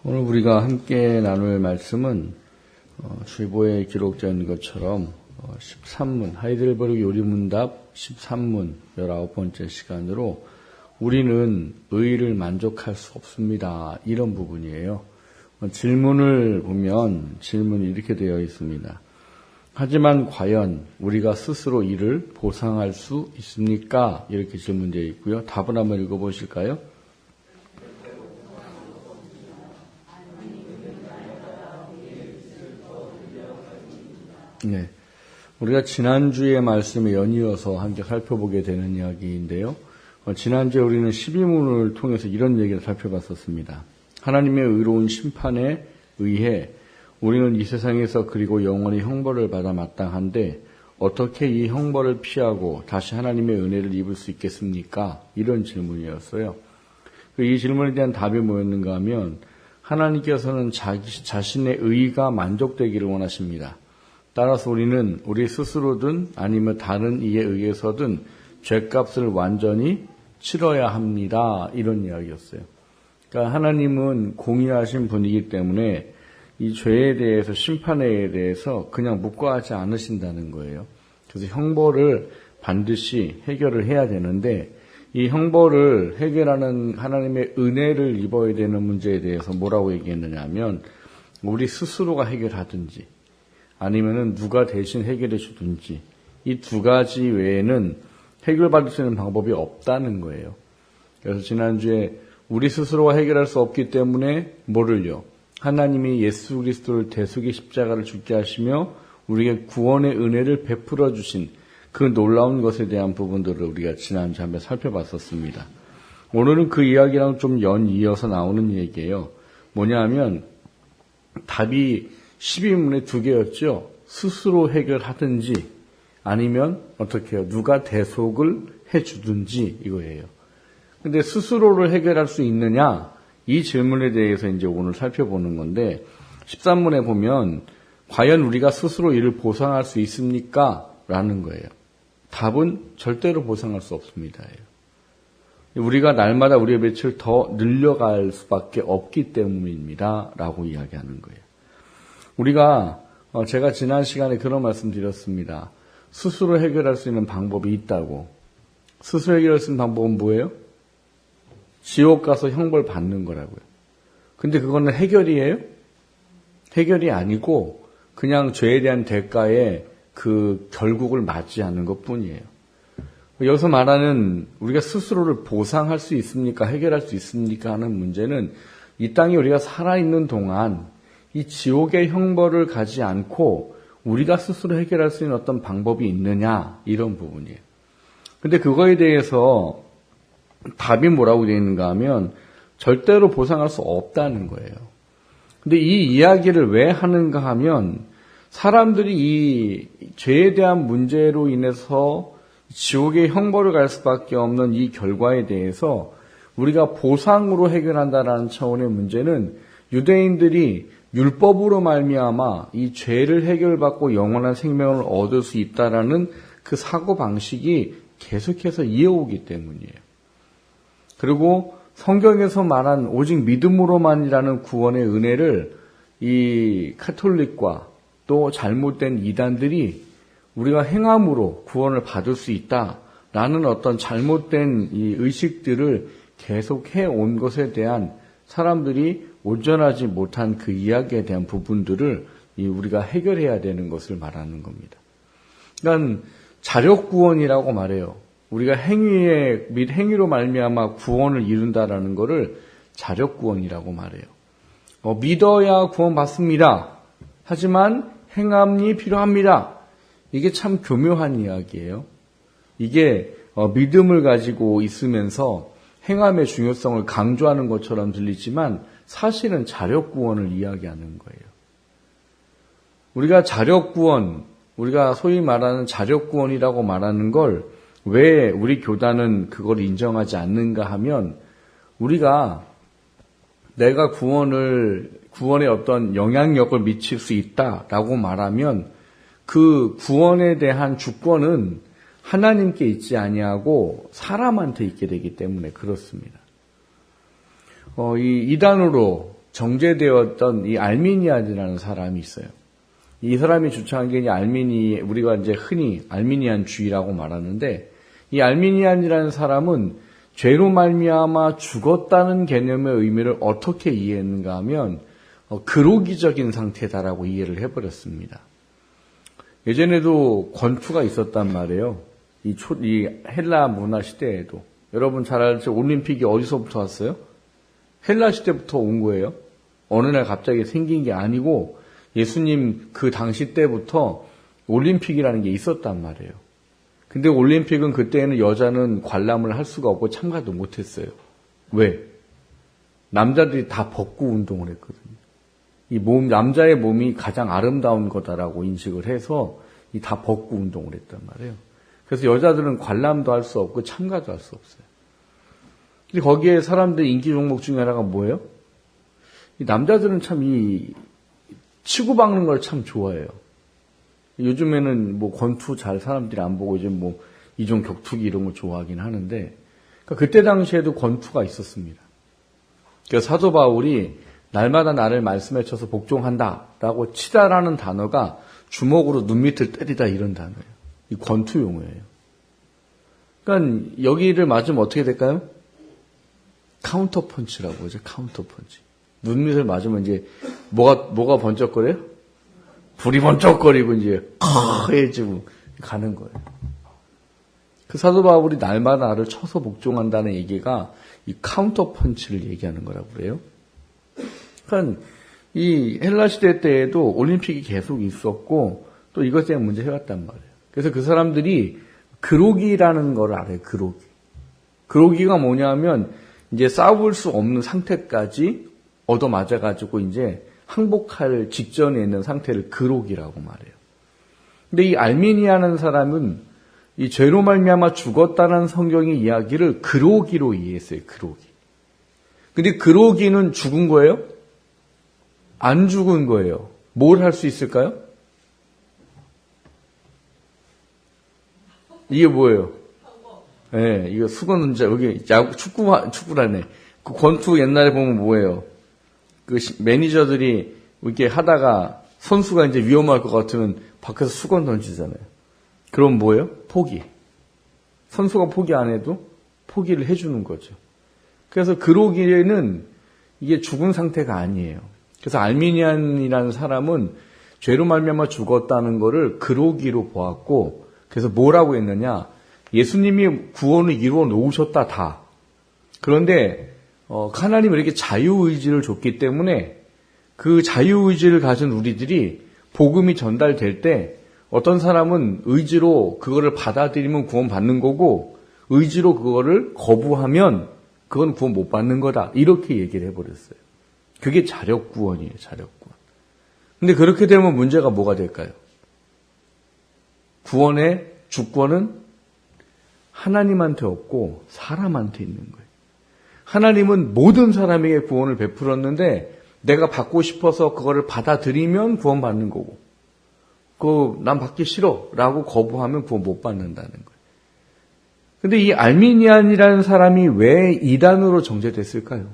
오늘 우리가 함께 나눌 말씀은 주보에 기록된 것처럼 13문, 하이델베르그 요리문답 13문 19번째 시간으로 우리는 의를 만족할 수 없습니다. 이런 부분이에요. 질문을 보면 질문이 이렇게 되어 있습니다. 하지만 과연 우리가 스스로 이를 보상할 수 있습니까? 이렇게 질문되어 있고요. 답을 한번 읽어보실까요? 네, 우리가 지난주의 말씀에 연이어서 함께 살펴보게 되는 이야기인데요. 지난주에 우리는 12문을 통해서 이런 얘기를 살펴봤었습니다. 하나님의 의로운 심판에 의해 우리는 이 세상에서 그리고 영원히 형벌을 받아 마땅한데 어떻게 이 형벌을 피하고 다시 하나님의 은혜를 입을 수 있겠습니까? 이런 질문이었어요. 이 질문에 대한 답이 뭐였는가 하면 하나님께서는 자신의 의가 만족되기를 원하십니다. 따라서 우리는 우리 스스로든 아니면 다른 이에 의해서든 죄값을 완전히 치러야 합니다. 이런 이야기였어요. 그러니까 하나님은 공의하신 분이기 때문에 이 죄에 대해서 심판에 대해서 그냥 묵과하지 않으신다는 거예요. 그래서 형벌을 반드시 해결을 해야 되는데 이 형벌을 해결하는 하나님의 은혜를 입어야 되는 문제에 대해서 뭐라고 얘기했느냐 하면 우리 스스로가 해결하든지 아니면은 누가 대신 해결해 주든지 이 두 가지 외에는 해결받을 수 있는 방법이 없다는 거예요. 그래서 지난주에 우리 스스로가 해결할 수 없기 때문에 뭐를요? 하나님이 예수 그리스도를 대속의 십자가를 죽게 하시며 우리에게 구원의 은혜를 베풀어 주신 그 놀라운 것에 대한 부분들을 우리가 지난주에 한번 살펴봤었습니다. 오늘은 그 이야기랑 좀 연이어서 나오는 얘기예요. 뭐냐 하면 답이 12문에 두 개였죠. 스스로 해결하든지 아니면 어떻게 해요? 누가 대속을 해주든지 이거예요. 근데 스스로를 해결할 수 있느냐? 이 질문에 대해서 이제 오늘 살펴보는 건데 13문에 보면 과연 우리가 스스로 이를 보상할 수 있습니까? 라는 거예요. 답은 절대로 보상할 수 없습니다. 우리가 날마다 우리의 빛을 더 늘려갈 수밖에 없기 때문입니다. 라고 이야기하는 거예요. 우리가 제가 지난 시간에 그런 말씀 드렸습니다. 스스로 해결할 수 있는 방법이 있다고. 스스로 해결할 수 있는 방법은 뭐예요? 지옥 가서 형벌 받는 거라고요. 근데 그거는 해결이에요? 해결이 아니고 그냥 죄에 대한 대가에 그 결국을 맞이하는 것뿐이에요. 여기서 말하는 우리가 스스로를 보상할 수 있습니까? 해결할 수 있습니까? 하는 문제는 이 땅에 우리가 살아있는 동안 이 지옥의 형벌을 가지 않고 우리가 스스로 해결할 수 있는 어떤 방법이 있느냐 이런 부분이에요. 근데 그거에 대해서 답이 뭐라고 되어 있는가 하면 절대로 보상할 수 없다는 거예요. 근데 이 이야기를 왜 하는가 하면 사람들이 이 죄에 대한 문제로 인해서 지옥의 형벌을 갈 수밖에 없는 이 결과에 대해서 우리가 보상으로 해결한다라는 차원의 문제는 유대인들이 율법으로 말미암아 이 죄를 해결받고 영원한 생명을 얻을 수 있다라는 그 사고 방식이 계속해서 이어오기 때문이에요. 그리고 성경에서 말한 오직 믿음으로만이라는 구원의 은혜를 이 카톨릭과 또 잘못된 이단들이 우리가 행함으로 구원을 받을 수 있다라는 어떤 잘못된 이 의식들을 계속해 온 것에 대한 사람들이 온전하지 못한 그 이야기에 대한 부분들을 우리가 해결해야 되는 것을 말하는 겁니다. 그러니까 자력구원이라고 말해요. 우리가 행위에 및 행위로 말미암아 구원을 이룬다라는 것을 자력구원이라고 말해요. 믿어야 구원받습니다. 하지만 행함이 필요합니다. 이게 참 교묘한 이야기예요. 이게 믿음을 가지고 있으면서 행함의 중요성을 강조하는 것처럼 들리지만 사실은 자력구원을 이야기하는 거예요. 우리가 자력구원, 우리가 소위 말하는 자력구원이라고 말하는 걸 왜 우리 교단은 그걸 인정하지 않는가 하면 우리가 내가 구원에 어떤 영향력을 미칠 수 있다라고 말하면 그 구원에 대한 주권은 하나님께 있지 아니하고 사람한테 있게 되기 때문에 그렇습니다. 이 이단으로 정제되었던 이 알미니안이라는 사람이 있어요. 이 사람이 주창한 게 우리가 이제 흔히 알미니안주의라고 말하는데, 이 알미니안이라는 사람은 죄로 말미암아 죽었다는 개념의 의미를 어떻게 이해했는가 하면 그로기적인 상태다라고 이해를 해버렸습니다. 예전에도 권투가 있었단 말이에요. 이 헬라 문화 시대에도. 여러분 잘 알죠? 올림픽이 어디서부터 왔어요? 헬라 시대부터 온 거예요. 어느 날 갑자기 생긴 게 아니고 예수님 그 당시 때부터 올림픽이라는 게 있었단 말이에요. 근데 올림픽은 그때는 여자는 관람을 할 수가 없고 참가도 못했어요. 왜? 남자들이 다 벗고 운동을 했거든요. 남자의 몸이 가장 아름다운 거다라고 인식을 해서 다 벗고 운동을 했단 말이에요. 그래서 여자들은 관람도 할 수 없고 참가도 할 수 없어요. 근데 거기에 사람들 인기 종목 중에 하나가 뭐예요? 이 남자들은 참 치고박는 걸 참 좋아해요. 요즘에는 권투 잘 사람들이 안 보고 이제 이종 격투기 이런 거 좋아하긴 하는데, 그러니까 그때 당시에도 권투가 있었습니다. 그래서 사도 바울이 날마다 나를 말씀에 쳐서 복종한다라고 치다라는 단어가 주먹으로 눈 밑을 때리다 이런 단어예요. 이 권투 용어예요. 그러니까 여기를 맞으면 어떻게 될까요? 카운터 펀치라고 하죠. 카운터 펀치. 눈 밑을 맞으면 이제 뭐가 번쩍거려요? 불이 번쩍거리고 이제 해지고 가는 거예요. 그 사도 바울이 날마다 나를 쳐서 복종한다는 얘기가 이 카운터 펀치를 얘기하는 거라고 그래요. 그러니까 이 헬라 시대 때에도 올림픽이 계속 있었고 또 이것 때문에 문제 해왔단 말이에요. 그래서 그 사람들이 그로기라는 걸 알아요. 그로기. 그로기가 뭐냐면 이제 싸울 수 없는 상태까지 얻어맞아가지고 이제 항복할 직전에 있는 상태를 그로기라고 말해요. 근데 이 알미니아라는 사람은 이 죄로 말미암아 죽었다는 성경의 이야기를 그로기로 이해했어요. 그로기. 근데 그로기는 죽은 거예요? 안 죽은 거예요. 뭘 할 수 있을까요? 이게 뭐예요? 네, 이거 수건 여기 축구라네. 그 권투 옛날에 보면 뭐예요? 그 매니저들이 이렇게 하다가 선수가 이제 위험할 것 같으면 밖에서 수건 던지잖아요. 그럼 뭐예요? 포기. 선수가 포기 안 해도 포기를 해주는 거죠. 그래서 그로기에는 이게 죽은 상태가 아니에요. 그래서 알미니안이라는 사람은 죄로 말미암아 죽었다는 거를 그로기로 보았고, 그래서 뭐라고 했느냐? 예수님이 구원을 이루어 놓으셨다 다. 그런데 하나님이 이렇게 자유의지를 줬기 때문에 그 자유의지를 가진 우리들이 복음이 전달될 때 어떤 사람은 의지로 그거를 받아들이면 구원 받는 거고, 의지로 그거를 거부하면 그건 구원 못 받는 거다. 이렇게 얘기를 해버렸어요. 그게 자력구원이에요. 자력구원. 근데 그렇게 되면 문제가 뭐가 될까요? 구원의 주권은 하나님한테 없고 사람한테 있는 거예요. 하나님은 모든 사람에게 구원을 베풀었는데 내가 받고 싶어서 그거를 받아들이면 구원 받는 거고, 난 받기 싫어라고 거부하면 구원 못 받는다는 거예요. 근데 이 알미니안이라는 사람이 왜 이단으로 정죄됐을까요?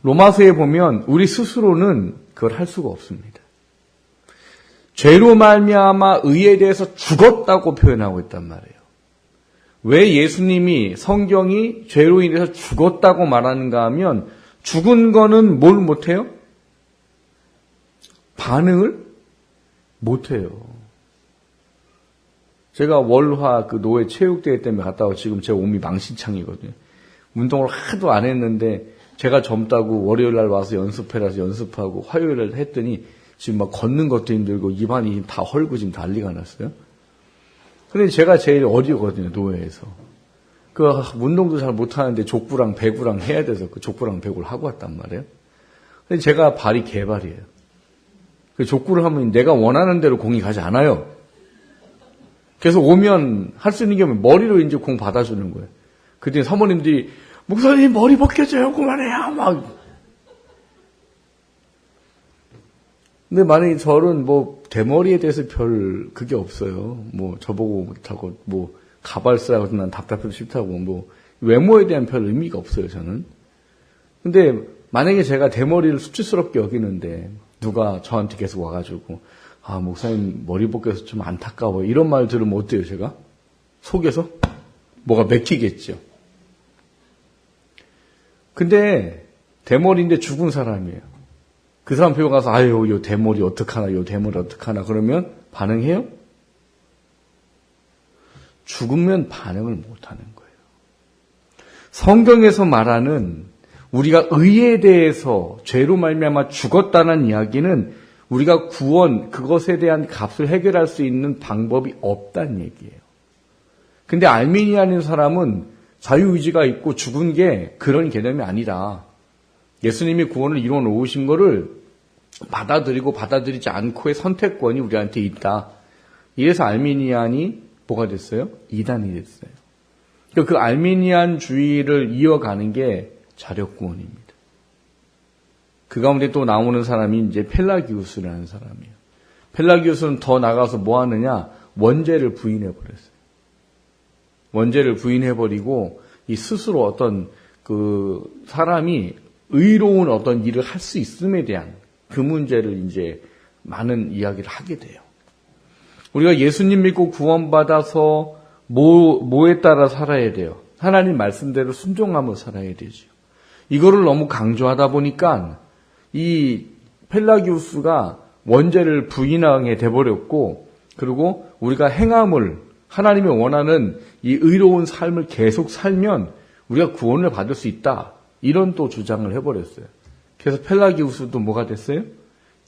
로마서에 보면 우리 스스로는 그걸 할 수가 없습니다. 죄로 말미암아 의에 대해서 죽었다고 표현하고 있단 말이에요. 왜 예수님이 성경이 죄로 인해서 죽었다고 말하는가 하면 죽은 거는 뭘 못해요? 반응을 못해요. 제가 월화 그 노예 체육대회 때문에 갔다 와서 지금 제 몸이 망신창이거든요. 운동을 하도 안 했는데 제가 젊다고 월요일 날 와서 연습해라서 연습하고 화요일 날 했더니 지금 막 걷는 것도 힘들고 입안이 다 헐고 지금 난리가 났어요. 근데 제가 제일 어리거든요, 노예에서. 그 운동도 잘 못하는데 족구랑 배구랑 해야 돼서 그 족구랑 배구를 하고 왔단 말이에요. 근데 제가 발이 개발이에요. 그 족구를 하면 내가 원하는 대로 공이 가지 않아요. 그래서 오면 할 수 있는 게 머리로 이제 공 받아주는 거예요. 그때 사모님들이 목사님 머리 벗겨져요, 그만해요, 막. 근데 만약에 저는 대머리에 대해서 별 그게 없어요. 저보고 못하고 가발 쓰라고 난 답답해서 싫다고 외모에 대한 별 의미가 없어요, 저는. 근데 만약에 제가 대머리를 수치스럽게 여기는데 누가 저한테 계속 와가지고 목사님 머리 벗겨서 좀 안타까워요. 이런 말 들으면 어때요, 제가? 속에서? 뭐가 맥히겠죠. 근데 대머리인데 죽은 사람이에요. 그 사람 배워 가서 요 대머리 어떡하나, 요 대머리 어떡하나 그러면 반응해요? 죽으면 반응을 못하는 거예요. 성경에서 말하는 우리가 의에 대해서 죄로 말미암아 죽었다는 이야기는 우리가 구원, 그것에 대한 값을 해결할 수 있는 방법이 없다는 얘기예요. 근데 알미니아인 사람은 자유의지가 있고 죽은 게 그런 개념이 아니다. 예수님이 구원을 이루어 놓으신 거를 받아들이고 받아들이지 않고의 선택권이 우리한테 있다. 이래서 알미니안이 뭐가 됐어요? 이단이 됐어요. 그 알미니안주의를 이어가는 게 자력구원입니다. 그 가운데 또 나오는 사람이 이제 펠라기우스라는 사람이에요. 펠라기우스는 더 나가서 뭐 하느냐? 원죄를 부인해버렸어요. 원죄를 부인해버리고 이 스스로 어떤 그 사람이 의로운 어떤 일을 할 수 있음에 대한 그 문제를 이제 많은 이야기를 하게 돼요. 우리가 예수님 믿고 구원받아서 뭐에 따라 살아야 돼요? 하나님 말씀대로 순종하며 살아야 되죠. 이거를 너무 강조하다 보니까 이 펠라기우스가 원죄를 부인하게 돼버렸고, 그리고 우리가 행함을 하나님이 원하는 이 의로운 삶을 계속 살면 우리가 구원을 받을 수 있다. 이런 또 주장을 해버렸어요. 그래서 펠라기우스도 뭐가 됐어요?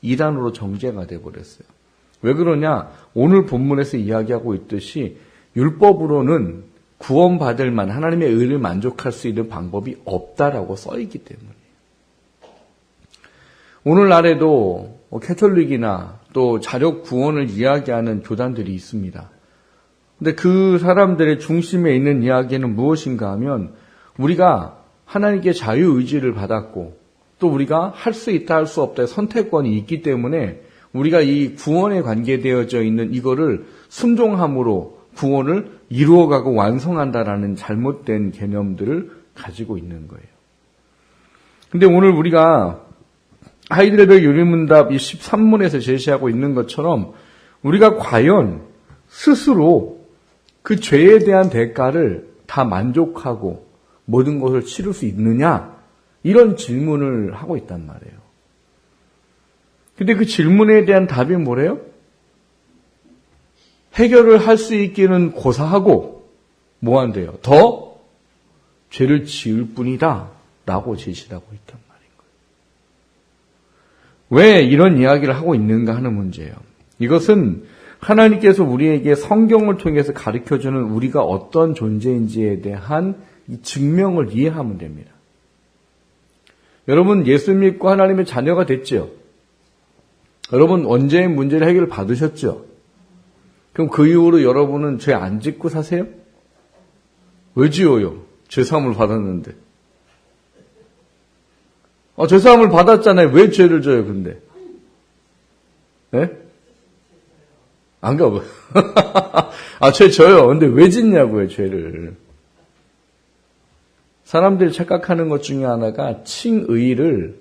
이단으로 정죄가 돼버렸어요. 왜 그러냐? 오늘 본문에서 이야기하고 있듯이 율법으로는 구원받을 만 하나님의 의를 만족할 수 있는 방법이 없다라고 써있기 때문이에요. 오늘날에도 캐톨릭이나 또 자력 구원을 이야기하는 교단들이 있습니다. 근데 그 사람들의 중심에 있는 이야기는 무엇인가 하면 우리가 하나님께 자유의지를 받았고 또 우리가 할 수 있다 할 수 없다의 선택권이 있기 때문에 우리가 이 구원에 관계되어져 있는 이거를 순종함으로 구원을 이루어가고 완성한다라는 잘못된 개념들을 가지고 있는 거예요. 근데 오늘 우리가 하이델베르 유리문답 이 13문에서 제시하고 있는 것처럼 우리가 과연 스스로 그 죄에 대한 대가를 다 만족하고 모든 것을 치를 수 있느냐? 이런 질문을 하고 있단 말이에요. 근데 그 질문에 대한 답이 뭐래요? 해결을 할 수 있기는 고사하고 뭐 한대요? 더 죄를 지을 뿐이다 라고 제시를 하고 있단 말인 거예요. 왜 이런 이야기를 하고 있는가 하는 문제예요. 이것은 하나님께서 우리에게 성경을 통해서 가르쳐주는 우리가 어떤 존재인지에 대한 이 증명을 이해하면 됩니다. 여러분 예수 믿고 하나님의 자녀가 됐죠? 여러분 언제의 문제를 해결을 받으셨죠? 그럼 그 이후로 여러분은 죄 안 짓고 사세요? 왜 지어요? 죄사함을 받았는데. 죄사함을 받았잖아요. 왜 죄를 져요, 근데? 네? 안 가고. 죄 져요. 근데 왜 짓냐고요, 죄를. 사람들이 착각하는 것 중에 하나가 칭의를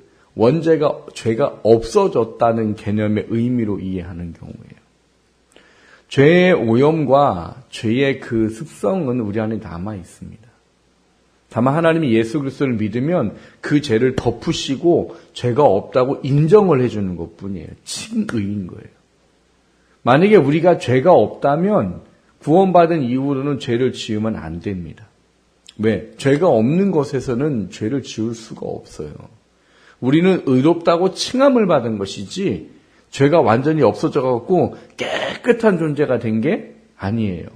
죄가 없어졌다는 개념의 의미로 이해하는 경우예요. 죄의 오염과 죄의 그 습성은 우리 안에 남아 있습니다. 다만 하나님이 예수 그리스도를 믿으면 그 죄를 덮으시고 죄가 없다고 인정을 해주는 것뿐이에요. 칭의인 거예요. 만약에 우리가 죄가 없다면 구원받은 이후로는 죄를 지으면 안 됩니다. 왜? 죄가 없는 것에서는 죄를 지을 수가 없어요. 우리는 의롭다고 칭함을 받은 것이지 죄가 완전히 없어져갖고 깨끗한 존재가 된 게 아니에요.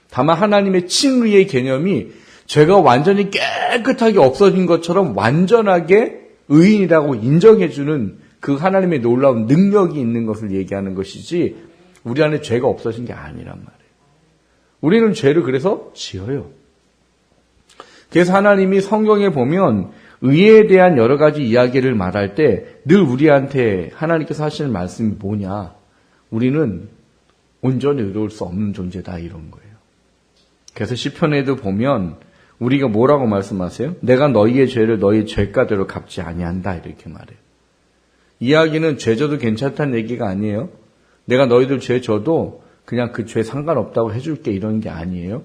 다만 하나님의 칭의의 개념이 죄가 완전히 깨끗하게 없어진 것처럼 완전하게 의인이라고 인정해주는 그 하나님의 놀라운 능력이 있는 것을 얘기하는 것이지 우리 안에 죄가 없어진 게 아니란 말이에요. 우리는 죄를 그래서 지어요. 그래서 하나님이 성경에 보면 의에 대한 여러 가지 이야기를 말할 때 늘 우리한테 하나님께서 하시는 말씀이 뭐냐? 우리는 온전히 의로울 수 없는 존재다 이런 거예요. 그래서 시편에도 보면 우리가 뭐라고 말씀하세요? 내가 너희의 죄를 너희 죄가대로 갚지 아니한다 이렇게 말해요. 이야기는 죄 져도 괜찮다는 얘기가 아니에요. 내가 너희들 죄 져도 그냥 그 죄 상관없다고 해줄게 이런 게 아니에요.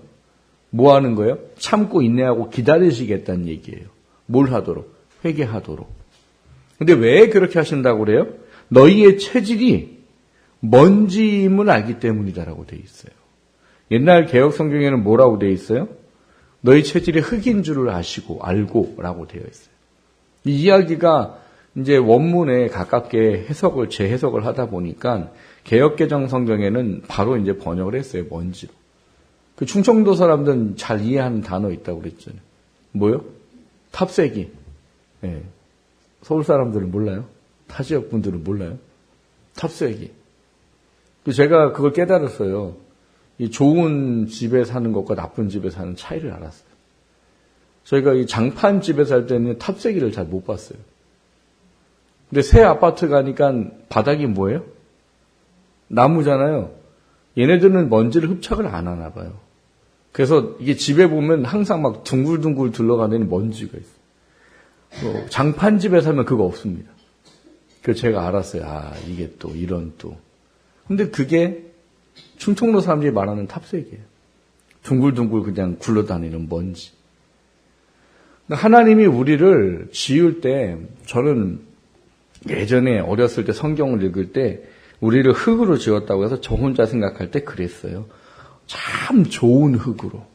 뭐 하는 거예요? 참고 인내하고 기다리시겠다는 얘기예요. 뭘 하도록? 회개하도록. 근데 왜 그렇게 하신다고 그래요? 너희의 체질이 먼지임을 알기 때문이다라고 돼 있어요. 옛날 개혁 성경에는 뭐라고 돼 있어요? 너희 체질이 흙인 줄을 알고라고 되어 있어요. 이 이야기가 이제 원문에 가깝게 재해석을 하다 보니까 개역개정 성경에는 바로 이제 번역을 했어요. 먼지로. 그 충청도 사람들은 잘 이해하는 단어 있다고 그랬잖아요. 뭐요? 탑세기. 네. 서울 사람들은 몰라요? 타 지역 분들은 몰라요? 탑세기. 제가 그걸 깨달았어요. 이 좋은 집에 사는 것과 나쁜 집에 사는 차이를 알았어요. 저희가 이 장판 집에 살 때는 탑세기를 잘 못 봤어요. 근데 새 아파트 가니까 바닥이 뭐예요? 나무잖아요. 얘네들은 먼지를 흡착을 안 하나 봐요. 그래서 이게 집에 보면 항상 막 둥글둥글 둘러가는 먼지가 있어요. 장판집에 살면 그거 없습니다. 그래서 제가 알았어요. 아, 이게 또 이런 또. 근데 그게 충청도 사람들이 말하는 탑색이에요. 둥글둥글 그냥 굴러다니는 먼지. 하나님이 우리를 지을 때 저는 예전에 어렸을 때 성경을 읽을 때 우리를 흙으로 지었다고 해서 저 혼자 생각할 때 그랬어요. 참 좋은 흙으로.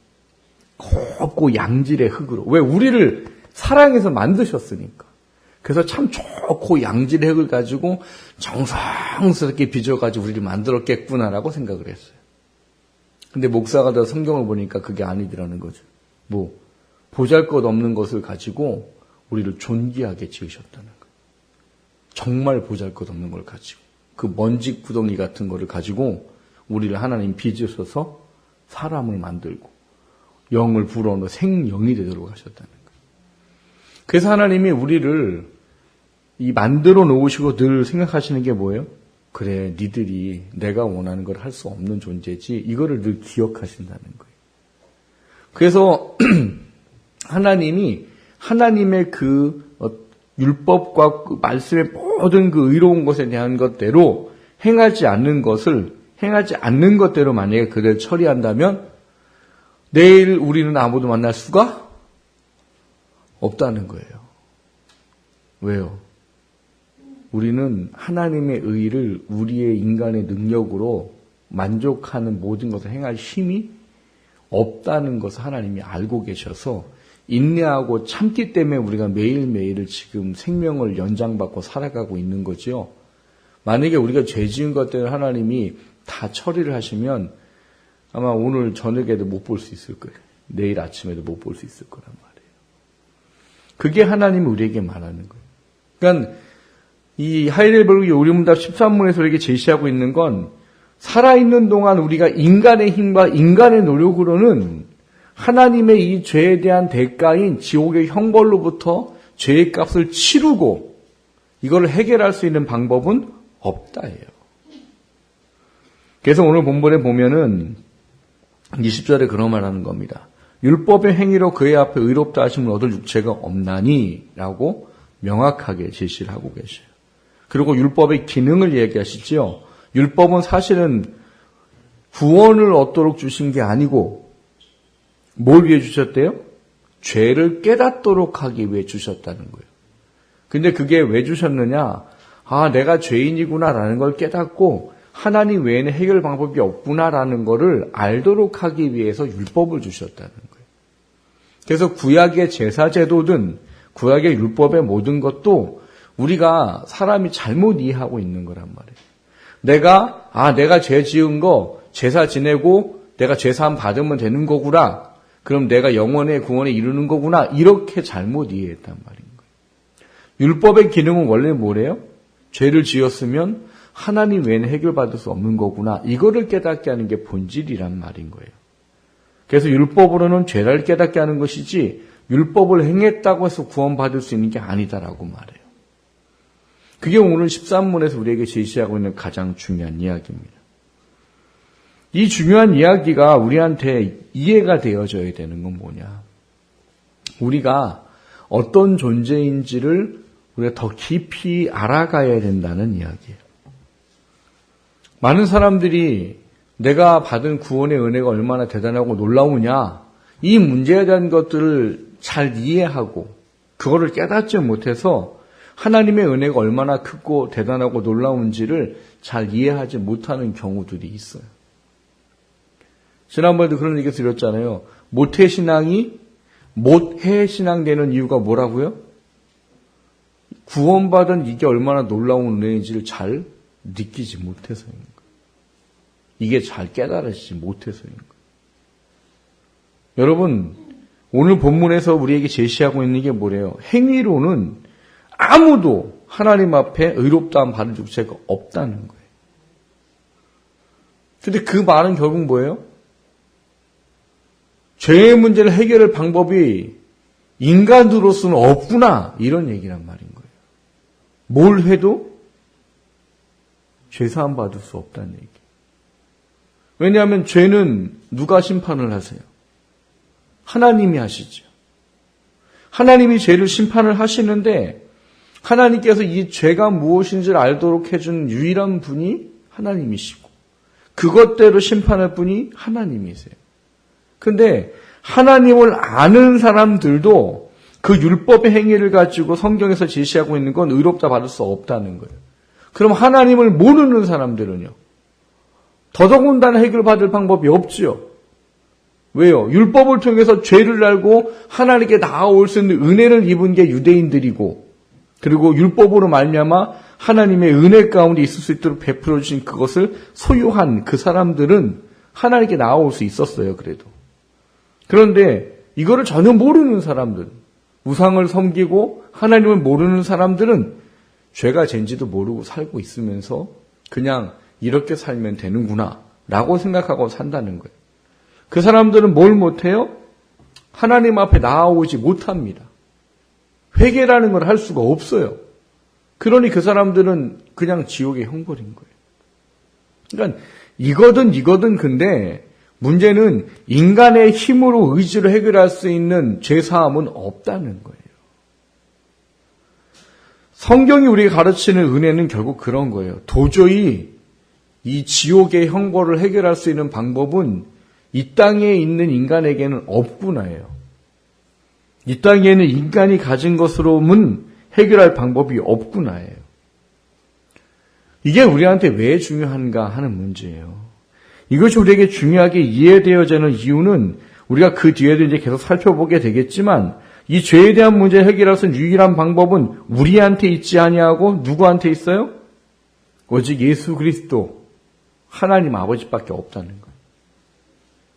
곱고 양질의 흙으로. 왜? 우리를 사랑해서 만드셨으니까. 그래서 참 좋고 양질의 흙을 가지고 정성스럽게 빚어가지고 우리를 만들었겠구나라고 생각을 했어요. 근데 목사가 돼서 성경을 보니까 그게 아니더라는 거죠. 뭐 보잘것없는 것을 가지고 우리를 존귀하게 지으셨다는 거예요. 정말 보잘것없는 걸 가지고 그 먼지 구덩이 같은 거를 가지고 우리를 하나님 빚으셔서 사람을 만들고 영을 불어넣어 생영이 되도록 하셨다는 거예요. 그래서 하나님이 우리를 이 만들어 놓으시고 늘 생각하시는 게 뭐예요? 그래, 니들이 내가 원하는 걸 할 수 없는 존재지. 이거를 늘 기억하신다는 거예요. 그래서 하나님이 하나님의 그 율법과 그 말씀의 모든 그 의로운 것에 대한 것대로 행하지 않는 것대로 만약에 그를 처리한다면 내일 우리는 아무도 만날 수가 없다는 거예요. 왜요? 우리는 하나님의 의를 우리의 인간의 능력으로 만족하는 모든 것을 행할 힘이 없다는 것을 하나님이 알고 계셔서 인내하고 참기 때문에 우리가 매일매일을 지금 생명을 연장받고 살아가고 있는 거죠. 만약에 우리가 죄 지은 것 때문에 하나님이 다 처리를 하시면 아마 오늘 저녁에도 못 볼 수 있을 거예요. 내일 아침에도 못 볼 수 있을 거란 말이에요. 그게 하나님이 우리에게 말하는 거예요. 그러니까 이 하이델베르그 요리문답 13문에서 우리에게 제시하고 있는 건 살아있는 동안 우리가 인간의 힘과 인간의 노력으로는 하나님의 이 죄에 대한 대가인 지옥의 형벌로부터 죄의 값을 치르고 이걸 해결할 수 있는 방법은 없다예요. 그래서 오늘 본문에 보면은 20절에 그런 말 하는 겁니다. 율법의 행위로 그의 앞에 의롭다 하심을 얻을 육체가 없나니 라고 명확하게 제시를 하고 계셔요. 그리고 율법의 기능을 얘기하시죠. 율법은 사실은 구원을 얻도록 주신 게 아니고 뭘 위해 주셨대요? 죄를 깨닫도록 하기 위해 주셨다는 거예요. 근데 그게 왜 주셨느냐? 아, 내가 죄인이구나라는 걸 깨닫고 하나님 외에는 해결 방법이 없구나라는 거를 알도록 하기 위해서 율법을 주셨다는 거예요. 그래서 구약의 제사제도든 구약의 율법의 모든 것도 우리가 사람이 잘못 이해하고 있는 거란 말이에요. 내가 죄 지은 거 제사 지내고 내가 죄사함 받으면 되는 거구나. 그럼 내가 영원의 구원에 이르는 거구나. 이렇게 잘못 이해했단 말인 거예요. 율법의 기능은 원래 뭐래요? 죄를 지었으면 하나님 외에는 해결받을 수 없는 거구나. 이거를 깨닫게 하는 게 본질이란 말인 거예요. 그래서 율법으로는 죄를 깨닫게 하는 것이지 율법을 행했다고 해서 구원받을 수 있는 게 아니다라고 말해요. 그게 오늘 13문에서 우리에게 제시하고 있는 가장 중요한 이야기입니다. 이 중요한 이야기가 우리한테 이해가 되어져야 되는 건 뭐냐? 우리가 어떤 존재인지를 우리가 더 깊이 알아가야 된다는 이야기예요. 많은 사람들이 내가 받은 구원의 은혜가 얼마나 대단하고 놀라우냐, 이 문제에 대한 것들을 잘 이해하고 그거를 깨닫지 못해서 하나님의 은혜가 얼마나 크고 대단하고 놀라운지를 잘 이해하지 못하는 경우들이 있어요. 지난번에도 그런 얘기 드렸잖아요. 모태신앙이 못해신앙 되는 이유가 뭐라고요? 구원받은 이게 얼마나 놀라운 은혜인지를 잘 느끼지 못해서인 거예요. 이게 잘 깨달아지지 못해서인 거예요. 여러분, 오늘 본문에서 우리에게 제시하고 있는 게 뭐래요? 행위로는 아무도 하나님 앞에 의롭다함 받을 육체가 없다는 거예요. 근데 그 말은 결국 뭐예요? 죄의 문제를 해결할 방법이 인간으로서는 없구나, 이런 얘기란 말인 거예요. 뭘 해도 죄사함 받을 수 없다는 얘기. 왜냐하면 죄는 누가 심판을 하세요? 하나님이 하시죠. 하나님이 죄를 심판을 하시는데 하나님께서 이 죄가 무엇인지를 알도록 해준 유일한 분이 하나님이시고 그것대로 심판할 분이 하나님이세요. 근데 하나님을 아는 사람들도 그 율법의 행위를 가지고 성경에서 제시하고 있는 건 의롭다 받을 수 없다는 거예요. 그럼 하나님을 모르는 사람들은요? 더더군다나 해결받을 방법이 없지요. 왜요? 율법을 통해서 죄를 알고 하나님께 나아올 수 있는 은혜를 입은 게 유대인들이고 그리고 율법으로 말미암아 하나님의 은혜 가운데 있을 수 있도록 베풀어 주신 그것을 소유한 그 사람들은 하나님께 나아올 수 있었어요. 그래도. 그런데 이거를 전혀 모르는 사람들, 우상을 섬기고 하나님을 모르는 사람들은 죄가 죄인지도 모르고 살고 있으면서 그냥 이렇게 살면 되는구나 라고 생각하고 산다는 거예요. 그 사람들은 뭘 못해요? 하나님 앞에 나아오지 못합니다. 회개라는 걸 할 수가 없어요. 그러니 그 사람들은 그냥 지옥의 형벌인 거예요. 그러니까 이거든 근데 문제는 인간의 힘으로 의지로 해결할 수 있는 죄사함은 없다는 거예요. 성경이 우리가 가르치는 은혜는 결국 그런 거예요. 도저히 이 지옥의 형벌을 해결할 수 있는 방법은 이 땅에 있는 인간에게는 없구나예요. 이 땅에는 인간이 가진 것으로는 해결할 방법이 없구나예요. 이게 우리한테 왜 중요한가 하는 문제예요. 이것이 우리에게 중요하게 이해되어지는 이유는 우리가 그 뒤에도 이제 계속 살펴보게 되겠지만 이 죄에 대한 문제 해결할 수 있는 유일한 방법은 우리한테 있지 아니하고 누구한테 있어요? 오직 예수 그리스도 하나님 아버지밖에 없다는 거예요.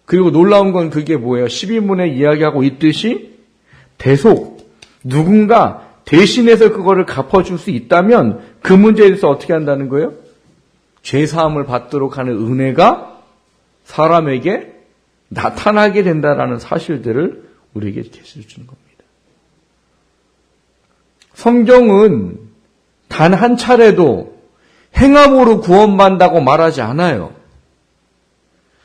그리고 놀라운 건 그게 뭐예요? 12문에 이야기하고 있듯이 대속 누군가 대신해서 그거를 갚아줄 수 있다면 그 문제에 대해서 어떻게 한다는 거예요? 죄사함을 받도록 하는 은혜가 사람에게 나타나게 된다라는 사실들을 우리에게 계시해 주는 겁니다. 성경은 단 한 차례도 행함으로 구원받는다고 말하지 않아요.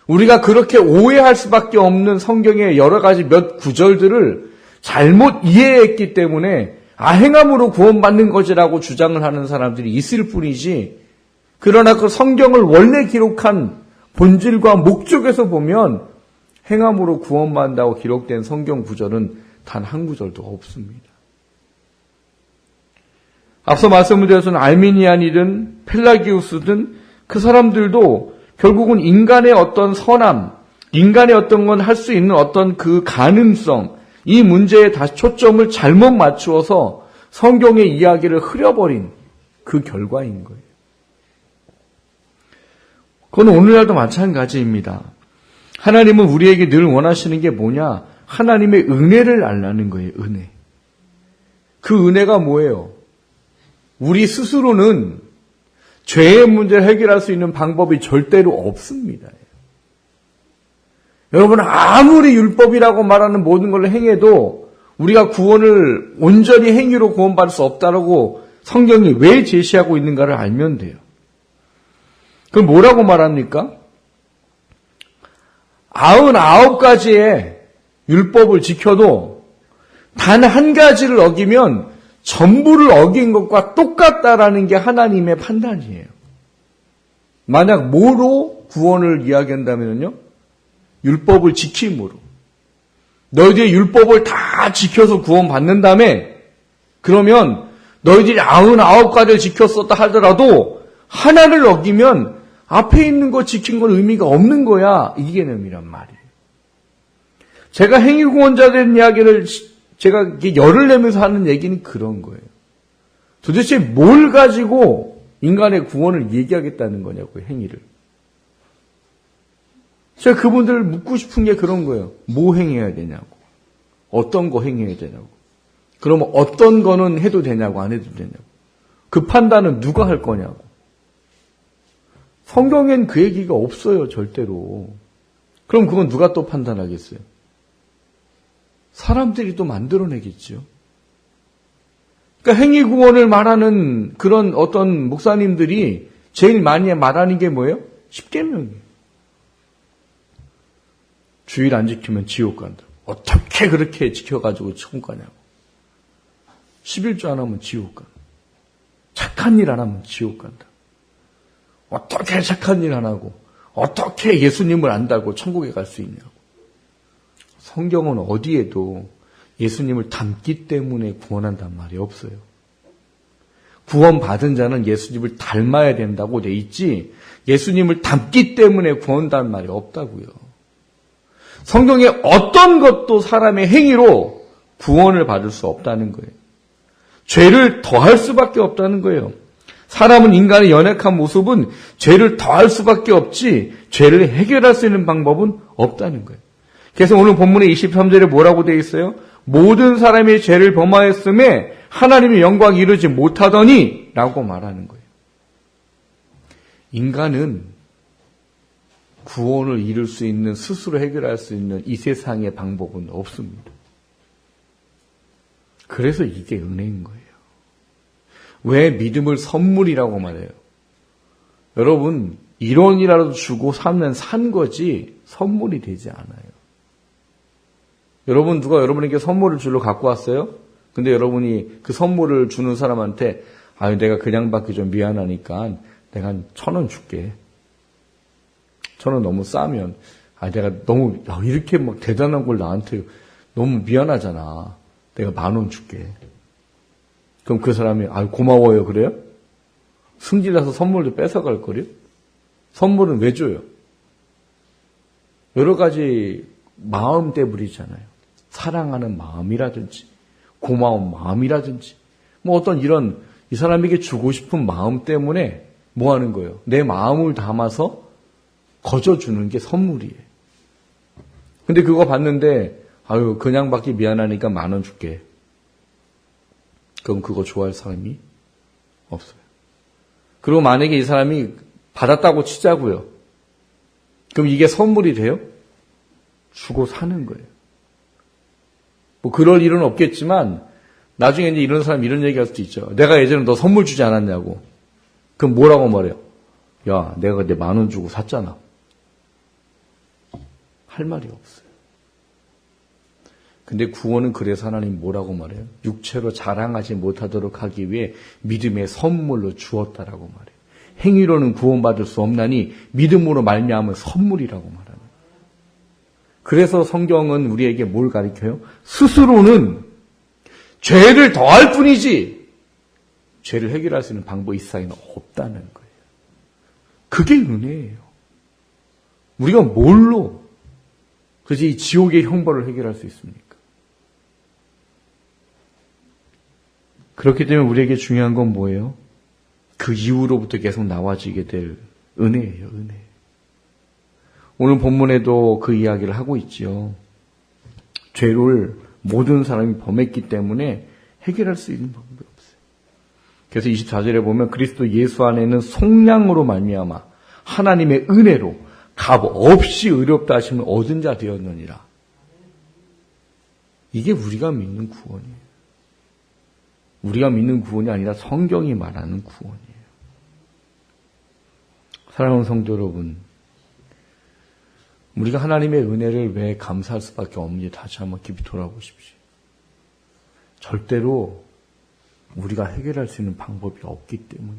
우리가 그렇게 오해할 수밖에 없는 성경의 여러 가지 몇 구절들을 잘못 이해했기 때문에 행함으로 구원받는 것이라고 주장을 하는 사람들이 있을 뿐이지 그러나 그 성경을 원래 기록한 본질과 목적에서 보면 행함으로 구원받는다고 기록된 성경 구절은 단 한 구절도 없습니다. 앞서 말씀을 드렸던 알미니안이든 펠라기우스든 그 사람들도 결국은 인간의 어떤 선함, 인간의 어떤 건 할 수 있는 어떤 그 가능성, 이 문제에 다시 초점을 잘못 맞추어서 성경의 이야기를 흐려버린 그 결과인 거예요. 그건 오늘날도 마찬가지입니다. 하나님은 우리에게 늘 원하시는 게 뭐냐? 하나님의 은혜를 알라는 거예요. 은혜. 그 은혜가 뭐예요? 우리 스스로는 죄의 문제를 해결할 수 있는 방법이 절대로 없습니다. 여러분 아무리 율법이라고 말하는 모든 걸 행해도 우리가 구원을 온전히 행위로 구원받을 수 없다라고 성경이 왜 제시하고 있는가를 알면 돼요. 그럼 뭐라고 말합니까? 99가지의 율법을 지켜도 단 한 가지를 어기면 전부를 어긴 것과 똑같다라는 게 하나님의 판단이에요. 만약 뭐로 구원을 이야기한다면요? 율법을 지킴으로. 너희들이 율법을 다 지켜서 구원받는 다음에 그러면 너희들이 99가지를 지켰었다 하더라도 하나를 어기면 앞에 있는 거 지킨 건 의미가 없는 거야. 이 개념이란 말이에요. 제가 행위구원자 된 이야기를 제가 열을 내면서 하는 얘기는 그런 거예요. 도대체 뭘 가지고 인간의 구원을 얘기하겠다는 거냐고요, 행위를. 제가 그분들을 묻고 싶은 게 그런 거예요. 뭐 행해야 되냐고. 어떤 거 행해야 되냐고. 그러면 어떤 거는 해도 되냐고, 안 해도 되냐고. 그 판단은 누가 할 거냐고. 성경엔 그 얘기가 없어요, 절대로. 그럼 그건 누가 또 판단하겠어요? 사람들이 또 만들어내겠죠. 그러니까 행위구원을 말하는 그런 어떤 목사님들이 제일 많이 말하는 게 뭐예요? 10계명이에요. 주일 안 지키면 지옥 간다. 어떻게 그렇게 지켜가지고 천국 가냐고. 11조 안 하면 지옥 간다. 착한 일 안 하면 지옥 간다. 어떻게 착한 일 안 하고 어떻게 예수님을 안다고 천국에 갈 수 있냐고. 성경은 어디에도 예수님을 닮기 때문에 구원한단 말이 없어요. 구원받은 자는 예수님을 닮아야 된다고 돼 있지 예수님을 닮기 때문에 구원한다는 말이 없다고요. 성경에 어떤 것도 사람의 행위로 구원을 받을 수 없다는 거예요. 죄를 더할 수밖에 없다는 거예요. 사람은 인간의 연약한 모습은 죄를 더할 수밖에 없지 죄를 해결할 수 있는 방법은 없다는 거예요. 그래서 오늘 본문의 23절에 뭐라고 되어 있어요? 모든 사람이 죄를 범하였음에 하나님의 영광이 이루지 못하더니 라고 말하는 거예요. 인간은 구원을 이룰 수 있는 스스로 해결할 수 있는 이 세상의 방법은 없습니다. 그래서 이게 은혜인 거예요. 왜 믿음을 선물이라고 말해요? 여러분 1원이라도 주고 사면 산 거지 선물이 되지 않아요. 여러분 누가 여러분에게 선물을 주러 갖고 왔어요? 근데 여러분이 그 선물을 주는 사람한테 아유 내가 그냥 받기 좀 미안하니까 내가 한 1,000원 줄게. 1,000원 너무 싸면 내가 너무 이렇게 막 대단한 걸 나한테 너무 미안하잖아. 내가 10,000원 줄게. 그럼 그 사람이 고마워요 그래요? 승질나서 선물도 뺏어갈 거래요? 선물은 왜 줘요? 여러 가지 마음 때문이잖아요. 사랑하는 마음이라든지 고마운 마음이라든지 뭐 어떤 이런 이 사람에게 주고 싶은 마음 때문에 뭐 하는 거예요? 내 마음을 담아서 거저주는 게 선물이에요. 근데 그거 받는데 그냥 받기 미안하니까 10,000원 줄게. 그럼 그거 좋아할 사람이 없어요. 그리고 만약에 이 사람이 받았다고 치자고요. 그럼 이게 선물이 돼요? 주고 사는 거예요. 뭐 그럴 일은 없겠지만 나중에 이제 이런 사람이 이런 얘기할 수도 있죠. 내가 예전에 너 선물 주지 않았냐고. 그럼 뭐라고 말해요? 야, 내가 내 10,000원 주고 샀잖아. 할 말이 없어요. 근데 구원은 그래서 하나님 뭐라고 말해요? 육체로 자랑하지 못하도록 하기 위해 믿음의 선물로 주었다라고 말해요. 행위로는 구원받을 수 없나니 믿음으로 말미암은 선물이라고 말합니다. 그래서 성경은 우리에게 뭘 가르쳐요? 스스로는 죄를 더할 뿐이지 죄를 해결할 수 있는 방법이 이 세상에는 없다는 거예요. 그게 은혜예요. 우리가 뭘로 그래서 이 지옥의 형벌을 해결할 수 있습니까? 그렇기 때문에 우리에게 중요한 건 뭐예요? 그 이후로부터 계속 나와지게 될 은혜예요. 은혜. 오늘 본문에도 그 이야기를 하고 있죠. 죄를 모든 사람이 범했기 때문에 해결할 수 있는 방법이 없어요. 그래서 24절에 보면 그리스도 예수 안에는 속량으로 말미암아 하나님의 은혜로 값 없이 의롭다 하심을 얻은 자 되었느니라. 이게 우리가 믿는 구원이에요. 우리가 믿는 구원이 아니라 성경이 말하는 구원이에요. 사랑하는 성도 여러분, 우리가 하나님의 은혜를 왜 감사할 수밖에 없는지 다시 한번 깊이 돌아보십시오. 절대로 우리가 해결할 수 있는 방법이 없기 때문에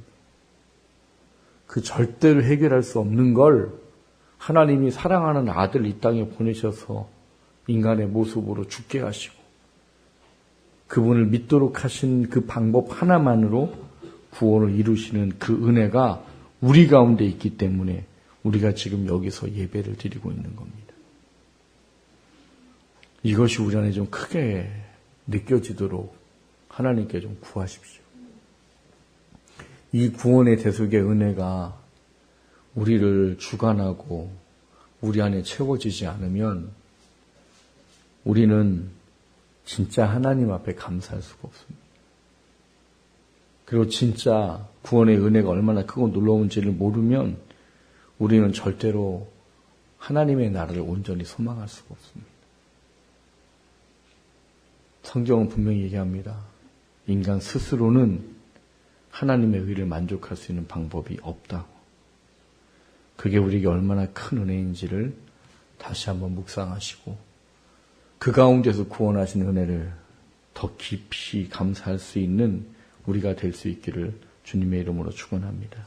그 절대로 해결할 수 없는 걸 하나님이 사랑하는 아들 이 땅에 보내셔서 인간의 모습으로 죽게 하시고 그분을 믿도록 하신 그 방법 하나만으로 구원을 이루시는 그 은혜가 우리 가운데 있기 때문에 우리가 지금 여기서 예배를 드리고 있는 겁니다. 이것이 우리 안에 좀 크게 느껴지도록 하나님께 좀 구하십시오. 이 구원의 대속의 은혜가 우리를 주관하고 우리 안에 채워지지 않으면 우리는 진짜 하나님 앞에 감사할 수가 없습니다. 그리고 진짜 구원의 은혜가 얼마나 크고 놀라운지를 모르면 우리는 절대로 하나님의 나라를 온전히 소망할 수가 없습니다. 성경은 분명히 얘기합니다. 인간 스스로는 하나님의 의를 만족할 수 있는 방법이 없다고. 그게 우리에게 얼마나 큰 은혜인지를 다시 한번 묵상하시고 그 가운데서 구원하신 은혜를 더 깊이 감사할 수 있는 우리가 될 수 있기를 주님의 이름으로 축원합니다.